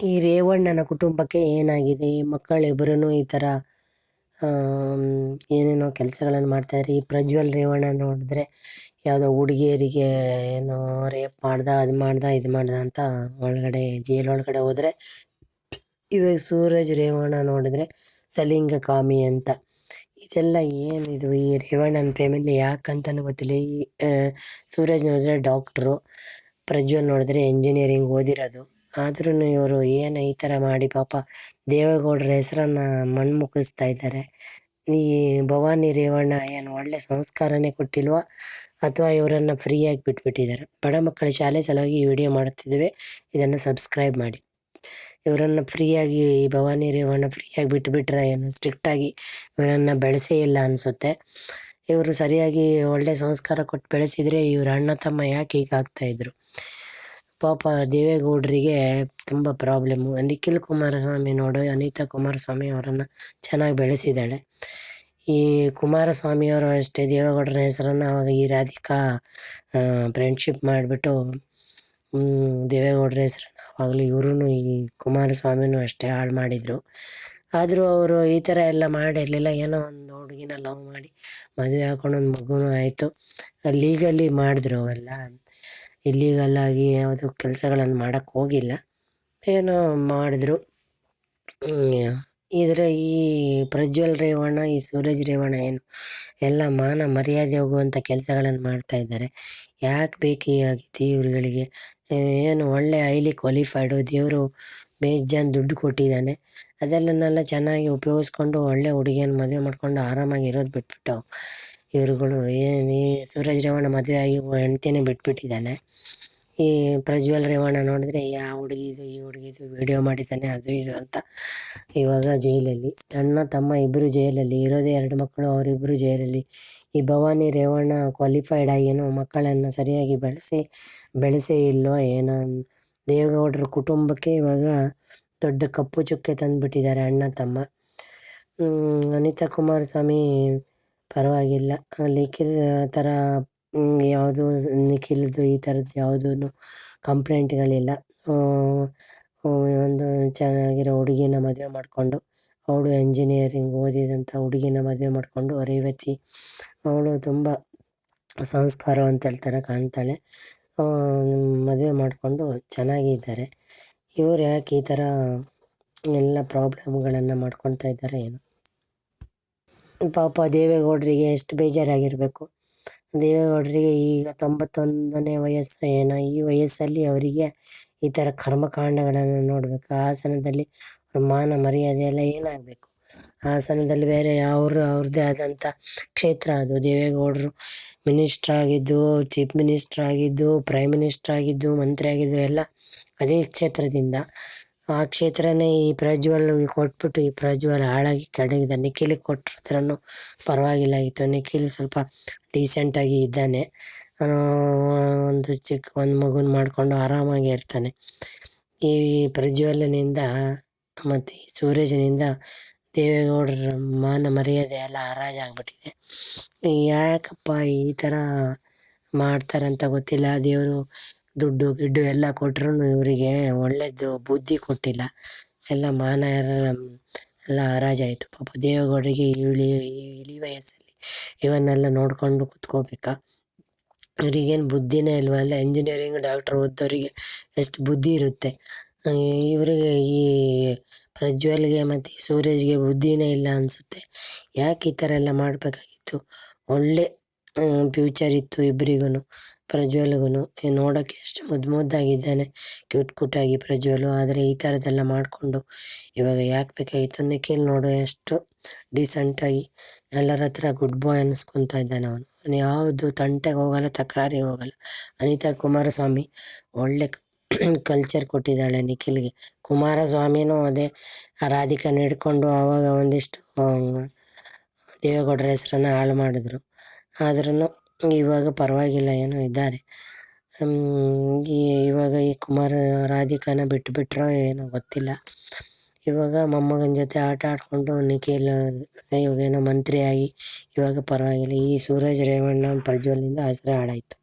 ಈ ರೇವಣ್ಣನ ಕುಟುಂಬಕ್ಕೆ ಏನಾಗಿದೆ? ಈ ಮಕ್ಕಳಿಬ್ಬರೂ ಈ ಥರ ಏನೇನೋ ಕೆಲಸಗಳನ್ನು ಮಾಡ್ತಾಯಿದ್ದಾರೆ. ಈ ಪ್ರಜ್ವಲ್ ರೇವಣ್ಣ ನೋಡಿದ್ರೆ ಯಾವುದೋ ಹುಡುಗಿಯರಿಗೆ ಏನೋ ರೇಪ್ ಮಾಡ್ದ, ಅದು ಮಾಡ್ದ, ಇದು ಮಾಡ್ದ ಅಂತ ಒಳಗಡೆ ಜೈಲೊಳಗಡೆ ಹೋದರೆ, ಇವಾಗ ಸೂರಜ್ ರೇವಣ್ಣ ನೋಡಿದ್ರೆ ಸಲಿಂಗಕಾಮಿ ಅಂತ. ಇದೆಲ್ಲ ಏನಿದು? ಈ ರೇವಣ್ಣನ ಫ್ಯಾಮಿಲಿ ಯಾಕಂತನೂ ಗೊತ್ತಿಲ್ಲ. ಈ ಸೂರಜ್ ನೋಡಿದ್ರೆ ಡಾಕ್ಟ್ರು, ಪ್ರಜ್ವಲ್ ನೋಡಿದ್ರೆ ಇಂಜಿನಿಯರಿಂಗ್ ಓದಿರೋದು. ಆದ್ರೂ ಇವರು ಏನು ಈ ಥರ ಮಾಡಿ ಪಾಪ ದೇವೇಗೌಡರ ಹೆಸರನ್ನು ಮಣ್ಣು ಮುಕ್ಕಿಸ್ತಾ ಇದ್ದಾರೆ. ಈ ಭವಾನಿ ರೇವಣ್ಣ ಏನು ಒಳ್ಳೆ ಸಂಸ್ಕಾರನೇ ಕೊಟ್ಟಿಲ್ವಾ, ಅಥವಾ ಇವರನ್ನು ಫ್ರೀಯಾಗಿ ಬಿಟ್ಬಿಟ್ಟಿದ್ದಾರೆ? ಬಡ ಮಕ್ಕಳ ಶಾಲೆ ಸಲುವಾಗಿ ಈ ವಿಡಿಯೋ ಮಾಡುತ್ತಿದ್ದೇವೆ, ಇದನ್ನು ಸಬ್ಸ್ಕ್ರೈಬ್ ಮಾಡಿ. ಇವರನ್ನು ಫ್ರೀಯಾಗಿ, ಈ ಭವಾನಿ ರೇವಣ್ಣ ಫ್ರೀಯಾಗಿ ಬಿಟ್ಟುಬಿಟ್ರೆ ಏನು ಸ್ಟ್ರಿಕ್ಟಾಗಿ ಇವರನ್ನು ಬೆಳೆಸೇ ಇಲ್ಲ ಅನಿಸುತ್ತೆ. ಇವರು ಸರಿಯಾಗಿ ಒಳ್ಳೆ ಸಂಸ್ಕಾರ ಕೊಟ್ಟು ಬೆಳೆಸಿದರೆ ಇವ್ರ ಅಣ್ಣ ತಮ್ಮ ಯಾಕೆ ಹೀಗಾಗ್ತಾಯಿದ್ರು? ಪಾಪ ದೇವೇಗೌಡರಿಗೆ ತುಂಬ ಪ್ರಾಬ್ಲಮ್ಮು. ನಿಖಿಲ್ ಕುಮಾರಸ್ವಾಮಿ ನೋಡು, ಅನಿತಾ ಕುಮಾರಸ್ವಾಮಿ ಅವರನ್ನು ಚೆನ್ನಾಗಿ ಬೆಳೆಸಿದ್ದಾಳೆ. ಈ ಕುಮಾರಸ್ವಾಮಿಯವರು ಅಷ್ಟೇ ದೇವೇಗೌಡರ ಹೆಸರನ್ನು ಆವಾಗ ಈ ರಾಧಿಕಾ ಫ್ರೆಂಡ್ಶಿಪ್ ಮಾಡಿಬಿಟ್ಟು ದೇವೇಗೌಡರ ಹೆಸರನ್ನು ಆವಾಗಲೂ ಇವರು ಈ ಕುಮಾರಸ್ವಾಮಿನೂ ಅಷ್ಟೇ ಹಾಳು ಮಾಡಿದರು. ಆದರೂ ಅವರು ಈ ಥರ ಎಲ್ಲ ಮಾಡಿರಲಿಲ್ಲ. ಏನೋ ಒಂದು ಹುಡುಗಿನ ಲವ್ ಮಾಡಿ ಮದುವೆ ಹಾಕೊಂಡು ಒಂದು ಮಗುನೂ ಆಯಿತು. ಲೀಗಲಿ ಮಾಡಿದ್ರು ಅವೆಲ್ಲ. ಇಲ್ಲೀಗಲ್ಲಾಗಿ ಯಾವುದು ಕೆಲಸಗಳನ್ನು ಮಾಡೋಕ್ಕೆ ಹೋಗಿಲ್ಲ, ಏನೋ ಮಾಡಿದ್ರು. ಆದರೆ ಈ ಪ್ರಜ್ವಲ್ ರೇವಣ್ಣ, ಈ ಸೂರಜ್ ರೇವಣ್ಣ ಏನು ಎಲ್ಲ ಮಾನ ಮರ್ಯಾದೆ ಹೋಗುವಂಥ ಕೆಲಸಗಳನ್ನು ಮಾಡ್ತಾಯಿದ್ದಾರೆ. ಯಾಕೆ ಬೇಕಾಗಿತ್ತು ಇವ್ರುಗಳಿಗೆ? ಏನು ಒಳ್ಳೆ ಹೈಲಿ ಕ್ವಾಲಿಫೈಡು, ದೇವರು ಬೇಜಾನ್ ದುಡ್ಡು ಕೊಟ್ಟಿದ್ದಾನೆ. ಅದೆಲ್ಲನೆಲ್ಲ ಚೆನ್ನಾಗಿ ಉಪಯೋಗಿಸ್ಕೊಂಡು ಒಳ್ಳೆ ಹುಡುಗಿಯನ್ನು ಮದುವೆ ಮಾಡ್ಕೊಂಡು ಆರಾಮಾಗಿ ಇರೋದು ಬಿಟ್ಬಿಟ್ಟು ಇವರುಗಳು ಏನು, ಈ ಸೂರಜ್ ರೇವಣ್ಣ ಮದುವೆ ಆಗಿ ಹೆಂಡ್ತಿನೇ ಬಿಟ್ಬಿಟ್ಟಿದ್ದಾನೆ. ಈ ಪ್ರಜ್ವಲ್ ರೇವಣ್ಣ ನೋಡಿದ್ರೆ ಯಾವ ಹುಡುಗಿದು ಈ ಹುಡುಗಿದು ವಿಡಿಯೋ ಮಾಡಿದ್ದಾನೆ, ಅದು ಇದು ಅಂತ ಇವಾಗ ಜೈಲಲ್ಲಿ. ಅಣ್ಣ ತಮ್ಮ ಇಬ್ಬರು ಜೈಲಲ್ಲಿ, ಇರೋದೇ 2 ಮಕ್ಕಳು, ಅವರಿಬ್ಬರು ಜೈಲಲ್ಲಿ. ಈ ಭವಾನಿ ರೇವಣ್ಣ ಕ್ವಾಲಿಫೈಡ್ ಆಗೇನೋ ಮಕ್ಕಳನ್ನು ಸರಿಯಾಗಿ ಬೆಳೆಸೇ ಇಲ್ಲೋ ಏನೋ. ದೇವೇಗೌಡರ ಕುಟುಂಬಕ್ಕೆ ಇವಾಗ ದೊಡ್ಡ ಕಪ್ಪು ಚುಕ್ಕೆ ತಂದುಬಿಟ್ಟಿದ್ದಾರೆ ಅಣ್ಣ ತಮ್ಮ. ಅನಿತಾ ಕುಮಾರಸ್ವಾಮಿ ಪರವಾಗಿಲ್ಲ. ನಿಖಿಲ್ ಥರ ಯಾವುದು ನಿಖಿಲ್ದು ಈ ಥರದ್ದು ಯಾವುದೂ ಕಂಪ್ಲೇಂಟ್ಗಳಿಲ್ಲ. ಒಂದು ಚೆನ್ನಾಗಿರೋ ಹುಡುಗಿನ ಮದುವೆ ಮಾಡಿಕೊಂಡು, ಅವಳು ಇಂಜಿನಿಯರಿಂಗ್ ಓದಿದಂಥ ಹುಡುಗಿನ ಮದುವೆ ಮಾಡಿಕೊಂಡು, ರೇವತಿ ಅವಳು ತುಂಬ ಸಂಸ್ಕಾರವಂತಳ ಥರ ಕಾಣ್ತಾಳೆ. ಮದುವೆ ಮಾಡಿಕೊಂಡು ಚೆನ್ನಾಗಿದ್ದಾರೆ. ಇವರು ಯಾಕೆ ಈ ಥರ ಎಲ್ಲ ಪ್ರಾಬ್ಲಮ್ಗಳನ್ನು ಮಾಡ್ಕೊತಾ ಇದ್ದಾರೆ ಏನು? ಪಾಪ ದೇವೇಗೌಡರಿಗೆ ಎಷ್ಟು ಬೇಜಾರಾಗಿರಬೇಕು. ದೇವೇಗೌಡರಿಗೆ ಈಗ 91ನೇ ವಯಸ್ಸು ಏನೋ. ಈ ವಯಸ್ಸಲ್ಲಿ ಅವರಿಗೆ ಈ ಥರ ಕರ್ಮಕಾಂಡಗಳನ್ನು ನೋಡಬೇಕು. ಹಾಸನದಲ್ಲಿ ಅವ್ರ ಮಾನ ಮರ್ಯಾದೆ ಎಲ್ಲ ಏನಾಗಬೇಕು? ಹಾಸನದಲ್ಲಿ ಬೇರೆ ಅವ್ರದ್ದೇ ಆದಂಥ ಕ್ಷೇತ್ರ ಅದು. ದೇವೇಗೌಡರು ಮಿನಿಸ್ಟ್ರ್ ಆಗಿದ್ದು, ಚೀಫ್ ಮಿನಿಸ್ಟ್ರ್ ಆಗಿದ್ದು, ಪ್ರೈಮ್ ಮಿನಿಸ್ಟ್ರ್ ಆಗಿದ್ದು, ಮಂತ್ರಿ ಆಗಿದ್ದು ಎಲ್ಲ ಅದೇ ಕ್ಷೇತ್ರದಿಂದ. ಆ ಕ್ಷೇತ್ರನೇ ಈ ಪ್ರಜ್ವಲ್ ಕೊಟ್ಬಿಟ್ಟು ಈ ಪ್ರಜ್ವಲ್ ಹಾಳಾಗಿ ಕೆಡಗಿದ. ನಿಖಿಲಿಗೆ ಕೊಟ್ಟಿರ್ತಾರನು ಪರವಾಗಿಲ್ಲ ಇತ್ತು. ನಿಖಿಲ್ ಸ್ವಲ್ಪ ಡೀಸೆಂಟಾಗಿ ಇದ್ದಾನೆ, ಒಂದು ಮಗುನ ಮಾಡಿಕೊಂಡು ಆರಾಮಾಗಿ ಇರ್ತಾನೆ. ಈ ಪ್ರಜ್ವಲನಿಂದ ಮತ್ತು ಈ ಸೂರಜನಿಂದ ದೇವೇಗೌಡರ ಮಾನ ಮರ್ಯಾದೆ ಎಲ್ಲ ಹರಾಜಾಗ್ಬಿಟ್ಟಿದೆ. ಯಾಕಪ್ಪ ಈ ಥರ ಮಾಡ್ತಾರಂತ ಗೊತ್ತಿಲ್ಲ. ದೇವರು ದುಡ್ಡು ಗಿಡ್ಡು ಎಲ್ಲ ಕೊಟ್ಟರು ಇವರಿಗೆ ಒಳ್ಳೆಯದು ಬುದ್ಧಿ ಕೊಟ್ಟಿಲ್ಲ. ಎಲ್ಲ ಮಾನ ಎಲ್ಲ ಹರಾಜಾಯಿತು. ಪಾಪ ದೇವೇಗೌಡರಿಗೆ ಇಳಿ ವಯಸ್ಸಲ್ಲಿ ಇವನ್ನೆಲ್ಲ ನೋಡಿಕೊಂಡು ಕೂತ್ಕೋಬೇಕಾ? ಇವರಿಗೇನು ಬುದ್ಧಿನೇ ಇಲ್ವಲ್ಲ. ಇಂಜಿನಿಯರಿಂಗ್ ಡಾಕ್ಟ್ರ್ ಓದೋರಿಗೆ ಎಷ್ಟು ಬುದ್ಧಿ ಇರುತ್ತೆ. ಇವರಿಗೆ ಈ ಪ್ರಜ್ವಲ್ಗೆ ಮತ್ತು ಈ ಸೂರಜ್ಗೆ ಬುದ್ಧಿನೇ ಇಲ್ಲ ಅನಿಸುತ್ತೆ. ಯಾಕೆ ಈ ಥರ ಎಲ್ಲ ಮಾಡಬೇಕಾಗಿತ್ತು? ಒಳ್ಳೆ ಫ್ಯೂಚರ್ ಇತ್ತು ಇಬ್ಬರಿಗೂ. ಪ್ರಜ್ವಲ್ಗೂ ನೋಡೋಕ್ಕೆ ಎಷ್ಟು ಮುದ್ದಾಗಿದ್ದಾನೆ, ಕ್ಯೂಟಾಗಿ ಪ್ರಜ್ವಲು. ಆದರೆ ಈ ಥರದ್ದೆಲ್ಲ ಮಾಡಿಕೊಂಡು ಇವಾಗ ಯಾಕೆ ಬೇಕಾಗಿತ್ತು? ನಿಖಿಲ್ ನೋಡು ಎಷ್ಟು ಡೀಸೆಂಟಾಗಿ ಎಲ್ಲರ ಹತ್ರ ಗುಡ್ ಬಾಯ್ ಅನ್ನಿಸ್ಕೊತಾ ಇದ್ದಾನೆ ಅವನು. ಯಾವುದು ತಂಟೆಗೆ ಹೋಗಲ್ಲ, ತಕರಾರಿಗೆ ಹೋಗಲ್ಲ. ಅನಿತಾ ಕುಮಾರಸ್ವಾಮಿ ಒಳ್ಳೆ ಕಲ್ಚರ್ ಕೊಟ್ಟಿದ್ದಾಳೆ ನಿಖಿಲ್ಗೆ. ಕುಮಾರಸ್ವಾಮಿನೂ ಅದೇ ರಾಧಿಕಾನ ಹಿಡ್ಕೊಂಡು ಆವಾಗ ಒಂದಿಷ್ಟು ದೇವೇಗೌಡರ ಹೆಸರನ್ನು ಹಾಳು ಮಾಡಿದ್ರು. ಆದ್ರೂ ಇವಾಗ ಪರವಾಗಿಲ್ಲ, ಏನೋ ಇದ್ದಾರೆ. ಇವಾಗ ಈ ರಾಧಿಕಾನ ಬಿಟ್ಟುಬಿಟ್ರೋ ಏನೋ ಗೊತ್ತಿಲ್ಲ. ಇವಾಗ ಮೊಮ್ಮಗನ ಜೊತೆ ಆಟ ಆಡಿಕೊಂಡು ನಿಖಿಲ್ ಇವಾಗೇನೋ ಮಂತ್ರಿಯಾಗಿ ಇವಾಗ ಪರವಾಗಿಲ್ಲ. ಈ ಸೂರಜ್ ರೇವಣ್ಣ ಪ್ರಜ್ವಲಿಂದ ಹೆಸರೇ ಹಾಳಾಯಿತು.